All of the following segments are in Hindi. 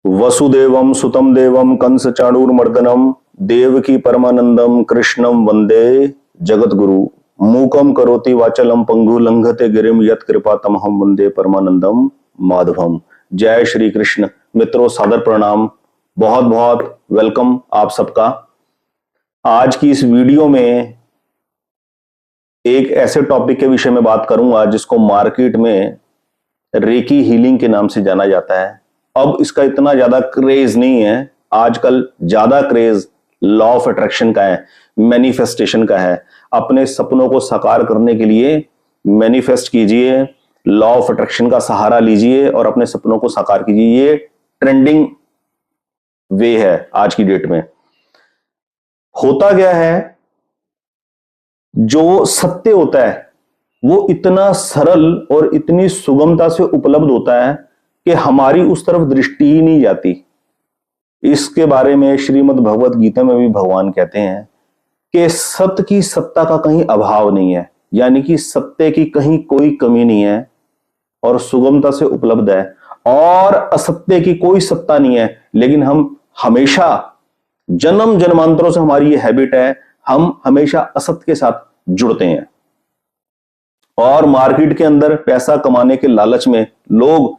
वसुदेवम सुतम देवम कंस चाणूरमर्दनम देवकी परमानंदम कृष्णम वंदे जगद्गुरु मूकम करोति वाचलम पंगु लंघते गिरिम यत कृपा तमहम वंदे परमानंदम माधवम। जय श्री कृष्ण। मित्रों, सादर प्रणाम, बहुत बहुत वेलकम आप सबका। आज की इस वीडियो में एक ऐसे टॉपिक के विषय में बात करूंगा जिसको मार्केट में रेकी हीलिंग के नाम से जाना जाता है। अब इसका इतना ज्यादा क्रेज नहीं है, आजकल ज्यादा क्रेज लॉ ऑफ अट्रैक्शन का है, मैनिफेस्टेशन का है। अपने सपनों को साकार करने के लिए मैनिफेस्ट कीजिए, लॉ ऑफ अट्रैक्शन का सहारा लीजिए और अपने सपनों को साकार कीजिए। ये ट्रेंडिंग वे है आज की डेट में। होता क्या है, जो सत्य होता है वो इतना सरल और इतनी सुगमता से उपलब्ध होता है कि हमारी उस तरफ दृष्टि ही नहीं जाती। इसके बारे में श्रीमद् भगवत गीता में भी भगवान कहते हैं कि सत्य की सत्ता का कहीं अभाव नहीं है, यानी कि सत्य की कहीं कोई कमी नहीं है और सुगमता से उपलब्ध है, और असत्य की कोई सत्ता नहीं है। लेकिन हम हमेशा, जन्म जन्मांतरों से हमारी ये हैबिट है, हम हमेशा असत्य के साथ जुड़ते हैं। और मार्केट के अंदर पैसा कमाने के लालच में लोग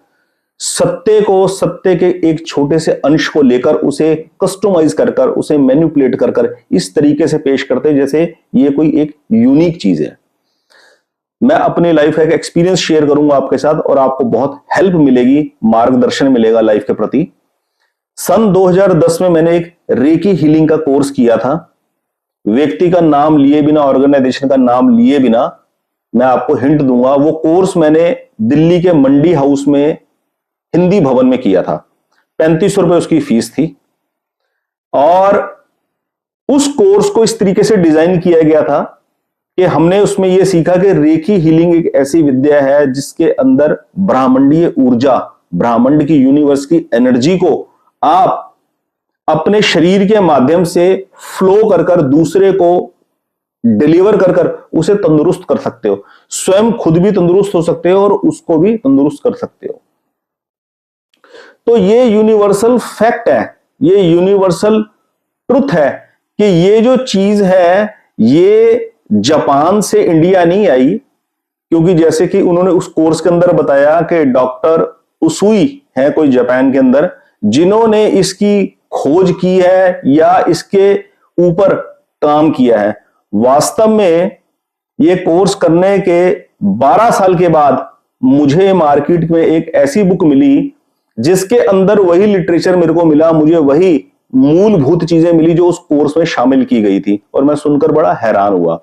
सत्य को, सत्य के एक छोटे से अंश को लेकर उसे कस्टमाइज कर कर, उसे मैनिपुलेट कर कर इस तरीके से पेश करते हैं जैसे ये कोई एक यूनिक चीज है। मैं अपनी लाइफ का एक एक्सपीरियंस शेयर करूंगा आपके साथ और आपको बहुत हेल्प मिलेगी, मार्गदर्शन मिलेगा लाइफ के प्रति। सन 2010 में मैंने एक रेकी हीलिंग का कोर्स किया था। व्यक्ति का नाम लिए बिना, ऑर्गेनाइजेशन का नाम लिए बिना मैं आपको हिंट दूंगा। वो कोर्स मैंने दिल्ली के मंडी हाउस में हिंदी भवन में किया था। 3500 रुपए उसकी फीस थी और उस कोर्स को इस तरीके से डिजाइन किया गया था कि हमने उसमें यह सीखा कि रेकी हीलिंग एक ऐसी विद्या है जिसके अंदर ब्रह्मांडीय ऊर्जा, ब्रह्मांड की, यूनिवर्स की एनर्जी को आप अपने शरीर के माध्यम से फ्लो कर कर दूसरे को डिलीवर कर कर उसे तंदुरुस्त कर सकते हो। स्वयं खुद भी तंदुरुस्त हो सकते हो और उसको भी तंदुरुस्त कर सकते हो। तो ये यूनिवर्सल फैक्ट है, ये यूनिवर्सल ट्रुथ है कि ये जो चीज है ये जापान से इंडिया नहीं आई। क्योंकि जैसे कि उन्होंने उस कोर्स के अंदर बताया कि डॉक्टर उसूई है कोई जापान के अंदर, जिन्होंने इसकी खोज की है या इसके ऊपर काम किया है। वास्तव में ये कोर्स करने के 12 साल के बाद मुझे मार्केट में एक ऐसी बुक मिली जिसके अंदर वही लिटरेचर मेरे को मिला, मुझे वही मूलभूत चीजें मिली जो उस कोर्स में शामिल की गई थी, और मैं सुनकर बड़ा हैरान हुआ।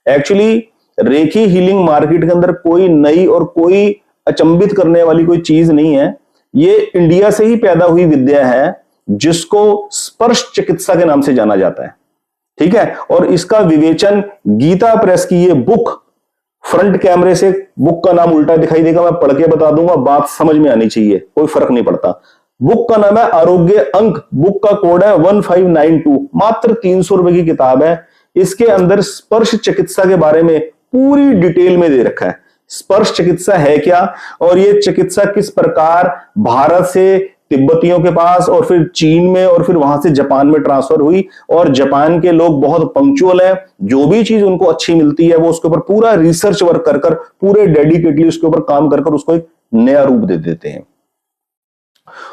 एक्चुअली रेकी हीलिंग मार्केट के अंदर कोई नई और कोई अचंभित करने वाली कोई चीज नहीं है। ये इंडिया से ही पैदा हुई विद्या है जिसको स्पर्श चिकित्सा के नाम से जाना जाता है। ठीक है, और इसका विवेचन गीता प्रेस की ये बुक, फ्रंट कैमरे से बुक का नाम उल्टा दिखाई देगा, मैं पढ़ के बता दूंगा, बात समझ में आनी चाहिए, कोई फर्क नहीं पड़ता। बुक का नाम है आरोग्य अंक, बुक का कोड है 1592, मात्र 300 रुपए की किताब है। इसके अंदर स्पर्श चिकित्सा के बारे में पूरी डिटेल में दे रखा है। स्पर्श चिकित्सा है क्या और ये चिकित्सा किस प्रकार भारत से तिब्बतियों के पास और फिर चीन में और फिर वहां से जापान में ट्रांसफर हुई, और जापान के लोग बहुत पंक्चुअल है, जो भी चीज उनको अच्छी मिलती है वो उसके ऊपर पूरा रिसर्च वर्क कर कर, पूरे डेडिकेटली उसके ऊपर काम कर कर उसको एक नया रूप दे देते हैं।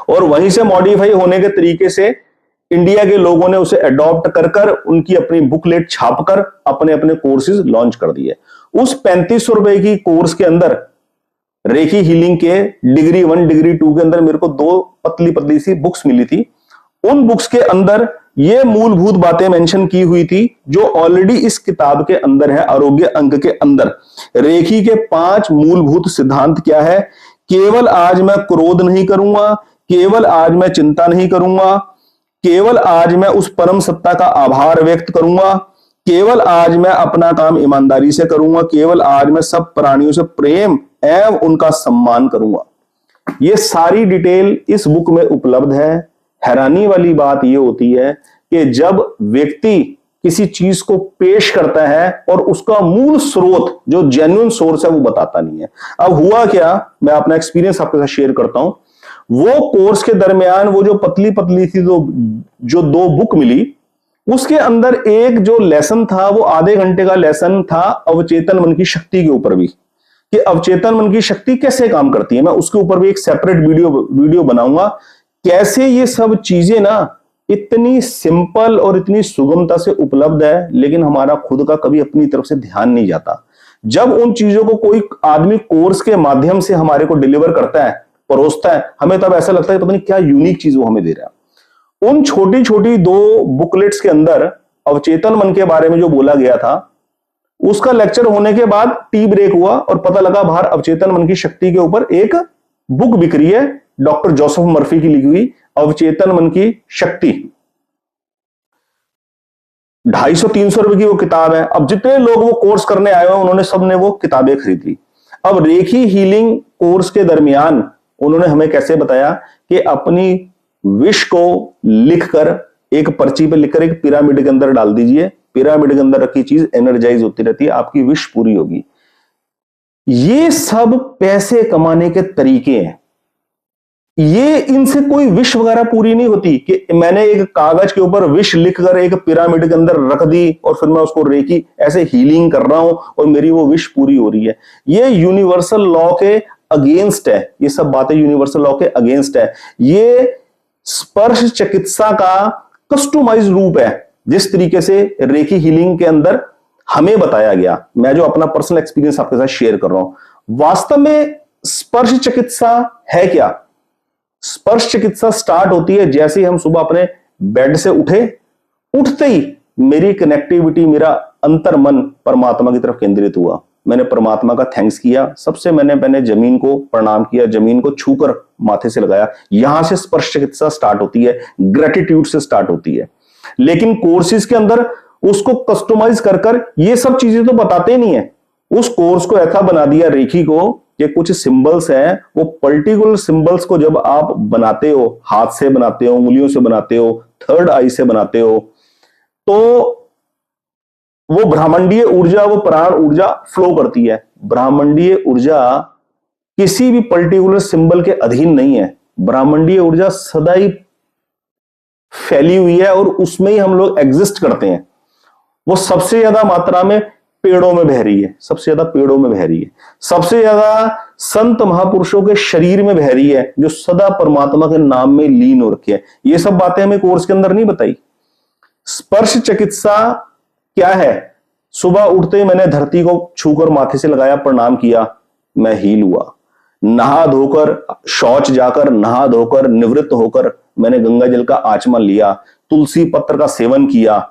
और वहीं से मॉडिफाई होने के तरीके से इंडिया के लोगों ने उसे अडॉप्ट कर कर उनकी अपनी बुकलेट छापकर अपने अपने कोर्सेज लॉन्च कर दिए। उस 3500 रुपए की कोर्स के अंदर रेकी हीलिंग के डिग्री 1 डिग्री 2 के अंदर मेरे को 2 पतली पतली सी बुक्स मिली थी। उन बुक्स के अंदर ये मूलभूत बातें मेंशन की हुई थी जो ऑलरेडी इस किताब के अंदर है। आरोग्य अंक के अंदर रेकी के 5 मूलभूत सिद्धांत क्या है। केवल आज मैं क्रोध नहीं करूंगा, केवल आज मैं चिंता नहीं करूंगा, केवल आज मैं उस परम सत्ता का आभार व्यक्त करूंगा, केवल आज मैं अपना काम ईमानदारी से करूंगा, केवल आज मैं सब प्राणियों से प्रेम एवं उनका सम्मान करूंगा। ये सारी डिटेल इस बुक में उपलब्ध है। हैरानी वाली बात यह होती है कि जब व्यक्ति किसी चीज को पेश करता है और उसका मूल स्रोत जो जेन्युइन सोर्स है वो बताता नहीं है। अब हुआ क्या, मैं अपना एक्सपीरियंस आपके साथ शेयर करता हूं। वो कोर्स के दरमियान वो जो पतली पतली थी जो 2 बुक मिली, उसके अंदर एक जो लेसन था वो आधे घंटे का लेसन था अवचेतन मन की शक्ति के ऊपर भी, कि अवचेतन मन की शक्ति कैसे काम करती है। मैं उसके ऊपर भी एक सेपरेट वीडियो बनाऊंगा, कैसे ये सब चीजें ना इतनी सिंपल और इतनी सुगमता से उपलब्ध है, लेकिन हमारा खुद का कभी अपनी तरफ से ध्यान नहीं जाता। जब उन चीजों को कोई आदमी कोर्स के माध्यम से हमारे को डिलीवर करता है, परोसता है, हमें तब ऐसा लगता है पता नहीं क्या यूनिक चीज वो हमें दे रहा है। उन छोटी छोटी 2 बुकलेट्स के अंदर अवचेतन मन के बारे में जो बोला गया था, उसका लेक्चर होने के बाद टी ब्रेक हुआ और पता लगा बाहर अवचेतन मन की शक्ति के ऊपर एक बुक बिक रही है, डॉक्टर जोसेफ मर्फी की लिखी हुई अवचेतन मन की शक्ति। 250-300 रुपए की वो किताब है। अब जितने लोग वो कोर्स करने आए हुए उन्होंने सबने वो किताबें खरीद ली। अब रेखी हीलिंग कोर्स के दरमियान उन्होंने हमें कैसे बताया कि अपनी विश को लिखकर एक पर्ची पे लिखकर एक पिरामिड के अंदर डाल दीजिए, पिरामिड के अंदर रखी चीज एनर्जाइज होती रहती है, आपकी विश पूरी होगी। ये सब पैसे कमाने के तरीके हैं। ये इनसे कोई विश वगैरह पूरी नहीं होती कि मैंने एक कागज के ऊपर विश लिखकर एक पिरामिड के अंदर रख दी और फिर मैं उसको रेकी ऐसे हीलिंग कर रहा हूं और मेरी वो विश पूरी हो रही है। ये यूनिवर्सल लॉ के अगेंस्ट है, ये सब बातें यूनिवर्सल लॉ के अगेंस्ट है। ये स्पर्श चिकित्सा का कस्टमाइज रूप है, जिस तरीके से रेकी हीलिंग के अंदर हमें बताया गया। मैं जो अपना पर्सनल एक्सपीरियंस आपके साथ शेयर कर रहा हूं, वास्तव में स्पर्श चिकित्सा है क्या? स्पर्श चिकित्सा स्टार्ट होती है जैसे ही हम सुबह अपने बेड से उठते ही मेरी कनेक्टिविटी, मेरा अंतर मन परमात्मा की तरफ केंद्रित हुआ। मैंने परमात्मा का थैंक्स किया, सबसे मैंने जमीन को प्रणाम किया, जमीन को छूकर माथे से लगाया। यहां से स्पर्श चिकित्सा स्टार्ट होती है, ग्रेटिट्यूड से स्टार्ट होती है। लेकिन कोर्सेज के अंदर उसको कस्टमाइज कर ये सब चीजें तो बताते नहीं है। उस कोर्स को ऐसा बना दिया रेखी को कि कुछ सिंबल्स हैं, वो पर्टिकुलर सिंबल्स को जब आप बनाते हो, हाथ से बनाते हो, उंगलियों से बनाते हो, थर्ड आई से बनाते हो, तो वो ब्रह्मांडीय ऊर्जा, वो प्राण ऊर्जा फ्लो करती है। ब्रह्मांडीय ऊर्जा किसी भी पर्टिकुलर सिंबल के अधीन नहीं है। ब्रह्मांडीय ऊर्जा सदा ही फैली हुई है और उसमें ही हम लोग एग्जिस्ट करते हैं। वो सबसे ज्यादा मात्रा में पेड़ों में बह रही है, सबसे ज्यादा पेड़ों में बह रही है, सबसे ज्यादा संत महापुरुषों के शरीर में बह रही है, जो सदा परमात्मा के नाम में लीन हो रखे हैं। ये सब बातें हमें कोर्स के अंदर नहीं बताई। स्पर्श चिकित्सा क्या है? सुबह उठते ही मैंने धरती को छूकर माथे से लगाया, प्रणाम किया, मैं हील हुआ। नहा धोकर, शौच जाकर नहा धोकर निवृत्त होकर मैंने गंगा जल का आचमन लिया, तुलसी पत्र का सेवन किया,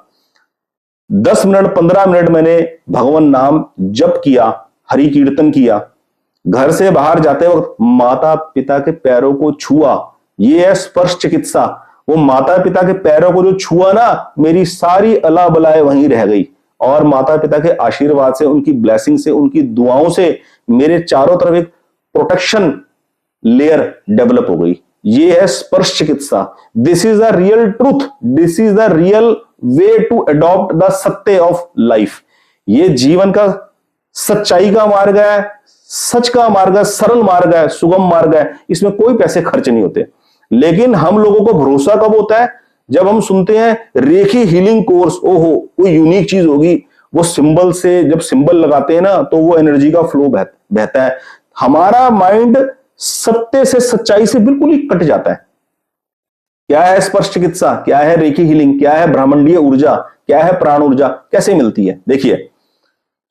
10 मिनट 15 मिनट मैंने भगवान नाम जप किया, हरि कीर्तन किया, घर से बाहर जाते वक्त माता पिता के पैरों को छुआ। ये है स्पर्श चिकित्सा। वो माता पिता के पैरों को जो छुआ ना, मेरी सारी अला बलाएं वहीं रह गई और माता पिता के आशीर्वाद से, उनकी ब्लेसिंग से, उनकी दुआओं से मेरे चारों तरफ एक प्रोटेक्शन लेयर डेवलप हो गई। ये है स्पर्श चिकित्सा। This is the real truth, this is the real way to adopt the सत्य ऑफ लाइफ। ये जीवन का सच्चाई का मार्ग है, सच का मार्ग है, सरल मार्ग है, सुगम मार्ग है। इसमें कोई पैसे खर्च नहीं होते। लेकिन हम लोगों को भरोसा कब होता है? जब हम सुनते हैं रेखी हीलिंग कोर्स, ओहो कोई यूनिक चीज होगी, वो सिंबल से जब सिंबल लगाते हैं ना, तो वो एनर्जी का फ्लो बहता है। हमारा माइंड सत्य से, सच्चाई से बिल्कुल ही कट जाता है। क्या है स्पर्श चिकित्सा? क्या है रेखी हीलिंग? क्या है ब्रह्मांडीय ऊर्जा? क्या है प्राण ऊर्जा? कैसे मिलती है? देखिए,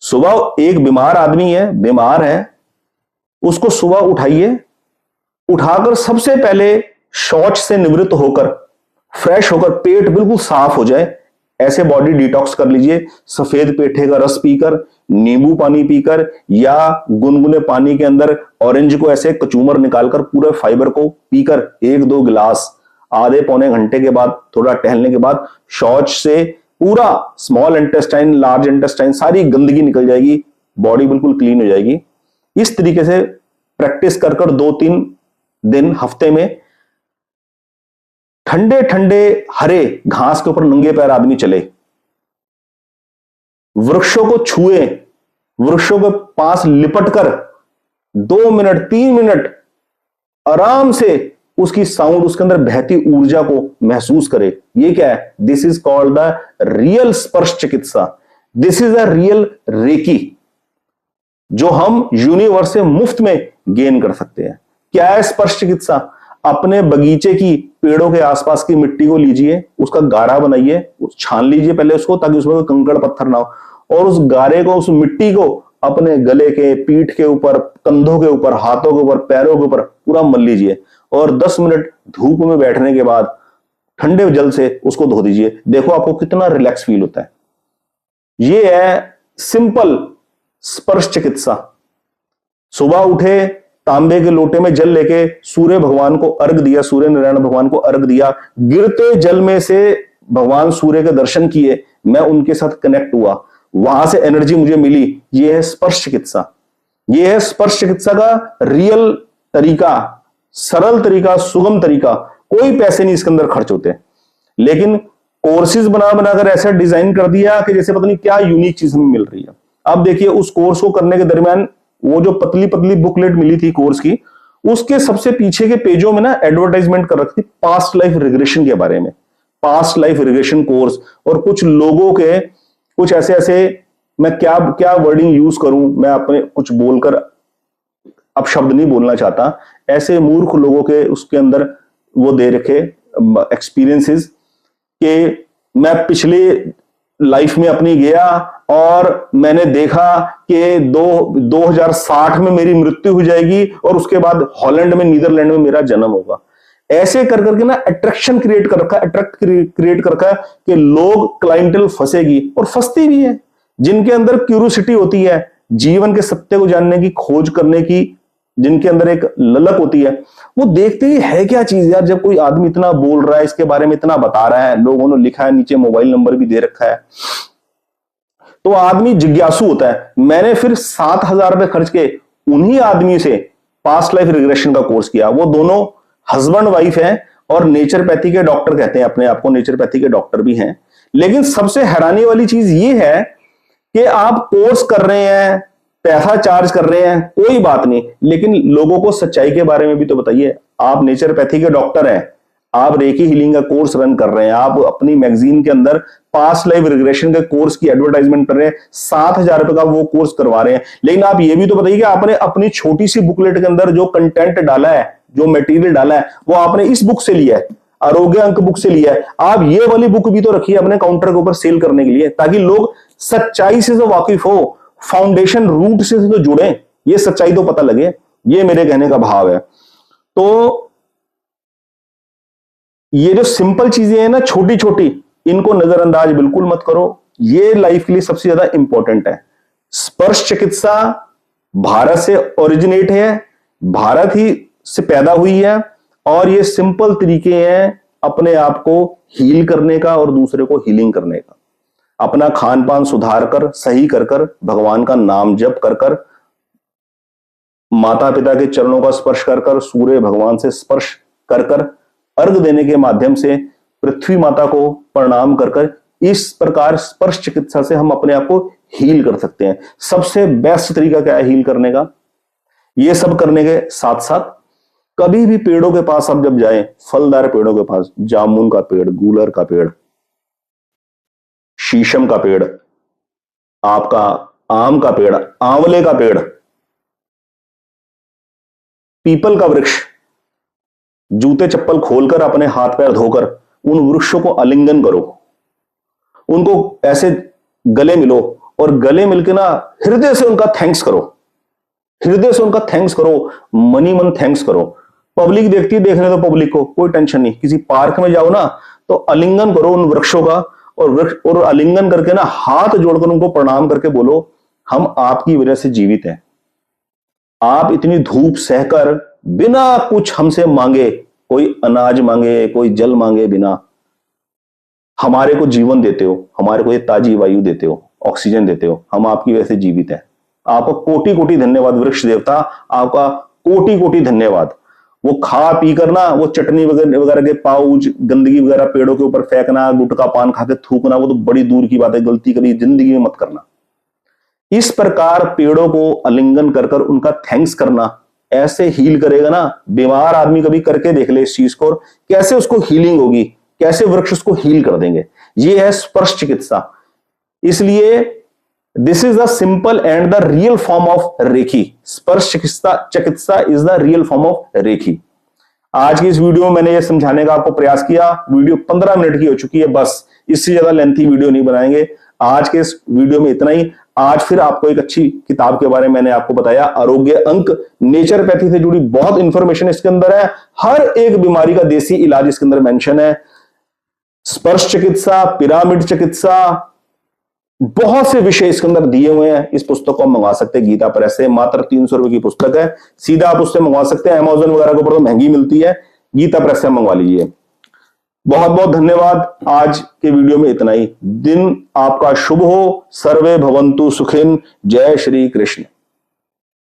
सुबह एक बीमार आदमी है, बीमार है, उसको सुबह उठाइए, उठाकर सबसे पहले शौच से निवृत्त होकर, फ्रेश होकर, पेट बिल्कुल साफ हो जाए, ऐसे बॉडी डिटॉक्स कर लीजिए। सफेद पेठे का रस पीकर, नींबू पानी पीकर, या गुनगुने पानी के अंदर ऑरेंज को ऐसे कचूमर निकालकर पूरे फाइबर को पीकर 1-2 गिलास, आधे पौने घंटे के बाद, थोड़ा टहलने के बाद, शौच से पूरा स्मॉल इंटेस्टाइन, लार्ज इंटेस्टाइन, सारी गंदगी निकल जाएगी, बॉडी बिल्कुल क्लीन हो जाएगी। इस तरीके से प्रैक्टिस कर 2-3 दिन हफ्ते में ठंडे ठंडे हरे घास के ऊपर नंगे पैर आदमी चले, वृक्षों को छुए, वृक्षों के पास लिपट कर 2 मिनट 3 मिनट आराम से उसकी साउंड, उसके अंदर बहती ऊर्जा को महसूस करे। ये क्या है? This is called the real स्पर्श चिकित्सा। This is a real reiki जो हम यूनिवर्स से मुफ्त में गेन कर सकते हैं। क्या है स्पर्श चिकित्सा? अपने बगीचे की, पेड़ों के आसपास की मिट्टी को लीजिए, उसका गारा बनाइए, छान लीजिए पहले उसको, ताकि उसमें कंकड़ पत्थर ना हो, और उस गारे को, उस मिट्टी को अपने गले के, पीठ के ऊपर, कंधों के ऊपर, हाथों के ऊपर, पैरों के ऊपर पूरा मल लीजिए, और 10 मिनट धूप में बैठने के बाद ठंडे जल से उसको धो दीजिए। देखो आपको कितना रिलैक्स फील होता है। ये है सिंपल स्पर्श चिकित्सा। सुबह उठे, तांबे के लोटे में जल लेके सूर्य भगवान को अर्घ दिया, सूर्य नारायण भगवान को अर्घ दिया, गिरते जल में से भगवान सूर्य के दर्शन किए, मैं उनके साथ कनेक्ट हुआ, वहां से एनर्जी मुझे मिली। यह है स्पर्श चिकित्सा। यह है स्पर्श चिकित्सा का रियल तरीका, सरल तरीका, सुगम तरीका। कोई पैसे नहीं इसके अंदर खर्च होते, लेकिन कोर्सेज बना बनाकर ऐसा डिजाइन कर दिया कि जैसे पता नहीं क्या यूनिक चीज हमें मिल रही है। अब देखिए, उस कोर्स को करने के दरमियान वो जो पतली पतली बुकलेट मिली थी कोर्स की, उसके सबसे पीछे के पेजों में ना एडवर्टाइजमेंट कर रखी थी पास्ट लाइफ रिग्रेशन के बारे में, पास्ट लाइफ रिग्रेशन कोर्स। और कुछ लोगों के कुछ ऐसे ऐसे, मैं क्या क्या वर्डिंग यूज करूं, मैं अपने कुछ बोलकर अब शब्द नहीं बोलना चाहता, ऐसे मूर्ख लोगों के उसके अंदर वो दे रखे एक्सपीरियंसेस कि मैं पिछले लाइफ में अपनी गया और मैंने देखा कि 2060 में मेरी मृत्यु हो जाएगी और उसके बाद हॉलैंड में, नीदरलैंड में मेरा जन्म होगा। ऐसे कर करके ना अट्रैक्शन क्रिएट कर रखा, अट्रैक्ट क्रिएट कर रखा कि लोग, क्लाइंटल फंसेगी, और फंसती भी है। जिनके अंदर क्यूरियोसिटी होती है, जीवन के सत्य को जानने की, खोज करने की, जिनके अंदर एक ललक होती है, वो देखते ही है क्या चीज यार। जब कोई आदमी इतना बोल रहा है, इसके बारे में इतना बता रहा है, लोगों ने लिखा है, नीचे मोबाइल नंबर भी दे रखा है, तो आदमी जिज्ञासु होता है। मैंने फिर 7,000 रुपए खर्च के उन्हीं आदमी से पास्ट लाइफ रिग्रेशन का कोर्स किया। वो दोनों हस्बैंड वाइफ हैं और नेचरपैथी के डॉक्टर कहते हैं अपने आप को, नेचरपैथी के डॉक्टर भी हैं। लेकिन सबसे हैरानी वाली चीज ये है कि आप कोर्स कर रहे हैं, पैसा चार्ज कर रहे हैं, कोई बात नहीं, लेकिन लोगों को सच्चाई के बारे में भी तो बताइए। आप नेचरपैथी के डॉक्टर हैं, आप रेकी हीलिंग का कोर्स रन कर रहे हैं, आप अपनी मैगजीन के अंदर पास्ट लाइफ रिग्रेशन के कोर्स की एडवर्टाइजमेंट कर रहे हैं, 7,000 रुपए का वो कोर्स करवा रहे हैं। लेकिन आप ये भी तो बताइए कि आपने अपनी छोटी सी बुकलेट के अंदर जो कंटेंट डाला है, जो मटेरियल डाला है, वो आपने इस बुक से लिया है, आरोग्य अंक बुक से लिया है। आप ये वाली बुक भी तो रखिए अपने काउंटर के ऊपर सेल करने के लिए, ताकि लोग सच्चाई से तो वाकिफ हो, फाउंडेशन रूट से तो जुड़े, ये सच्चाई तो पता लगे। ये मेरे कहने का भाव है। तो ये जो सिंपल चीजें हैं ना, छोटी छोटी, इनको नजरअंदाज बिल्कुल मत करो। ये लाइफ के लिए सबसे ज्यादा इंपॉर्टेंट है। स्पर्श चिकित्सा भारत से ओरिजिनेट है, भारत ही से पैदा हुई है, और ये सिंपल तरीके हैं अपने आप को हील करने का और दूसरे को हीलिंग करने का। अपना खान पान सुधार कर, सही कर कर, भगवान का नाम जप कर कर, माता पिता के चरणों का स्पर्श कर कर, सूर्य भगवान से स्पर्श कर कर, अर्घ देने के माध्यम से पृथ्वी माता को प्रणाम कर कर, इस प्रकार स्पर्श चिकित्सा से हम अपने आप को हील कर सकते हैं। सबसे बेस्ट तरीका क्या है हील करने का? ये सब करने के साथ साथ कभी भी पेड़ों के पास आप जब जाएं, फलदार पेड़ों के पास, जामुन का पेड़, गूलर का पेड़, शीशम का पेड़, आपका आम का पेड़, आंवले का पेड़, पीपल का वृक्ष, जूते चप्पल खोलकर अपने हाथ पैर धोकर उन वृक्षों को आलिंगन करो, उनको ऐसे गले मिलो, और गले मिलके ना हृदय से उनका थैंक्स करो, हृदय से उनका थैंक्स करो, मनी मन थैंक्स करो। पब्लिक देखती है, देखने दो पब्लिक को, कोई टेंशन नहीं। किसी पार्क में जाओ ना, तो आलिंगन करो उन वृक्षों का, और आलिंगन करके ना हाथ जोड़कर उनको प्रणाम करके बोलो, हम आपकी वजह से जीवित हैं। आप इतनी धूप सहकर बिना कुछ हमसे मांगे, कोई अनाज मांगे, कोई जल मांगे बिना, हमारे को जीवन देते हो, हमारे को ये ताजी वायु देते हो, ऑक्सीजन देते हो, हम आपकी वजह से जीवित हैं। आपका कोटि कोटि धन्यवाद वृक्ष देवता, आपका कोटि कोटि धन्यवाद। वो खा पी कर ना, वो चटनी वगैरह के पाउच, गंदगी वगैरह पेड़ों के ऊपर फेंकना, गुटखा पान खा के थूकना, वो तो बड़ी दूर की बात है, गलती कभी जिंदगी में मत करना। इस प्रकार पेड़ों को आलिंगन कर कर उनका थैंक्स करना, ऐसे हील करेगा ना, बीमार आदमी कभी करके देख ले इस चीज को, कैसे उसको हीलिंग होगी, कैसे वृक्ष उसको हील कर देंगे। ये है स्पर्श चिकित्सा। इसलिए this is the simple and the real form of reiki. स्पर्श चिकित्सा is the real form of reiki. आज की इस वीडियो में मैंने ये समझाने का आपको प्रयास किया। वीडियो 15 मिनट की हो चुकी है, बस इससे ज्यादा लेंथी वीडियो नहीं बनाएंगे। आज के इस वीडियो में इतना ही। आज फिर आपको एक अच्छी किताब के बारे में मैंने आपको बताया, आरोग्य अंक। नेचुरोपैथी से जुड़ी बहुत इंफॉर्मेशन इसके अंदर है, हर एक बीमारी का देसी इलाज इसके अंदर मेंशन है। स्पर्श चिकित्सा, पिरामिड चिकित्सा, बहुत से विषय इसके अंदर दिए हुए हैं। इस पुस्तक को हम मंगवा सकते हैं गीता प्रेस से, मात्र 300 रुपए की पुस्तक है। सीधा आप उससे मंगवा सकते हैं, अमेज़न वगैरह के ऊपर तो महंगी मिलती है, गीता प्रेस से मंगवा लीजिए। बहुत बहुत धन्यवाद। आज के वीडियो में इतना ही। दिन आपका शुभ हो। सर्वे भवन्तु सुखिन। जय श्री कृष्ण।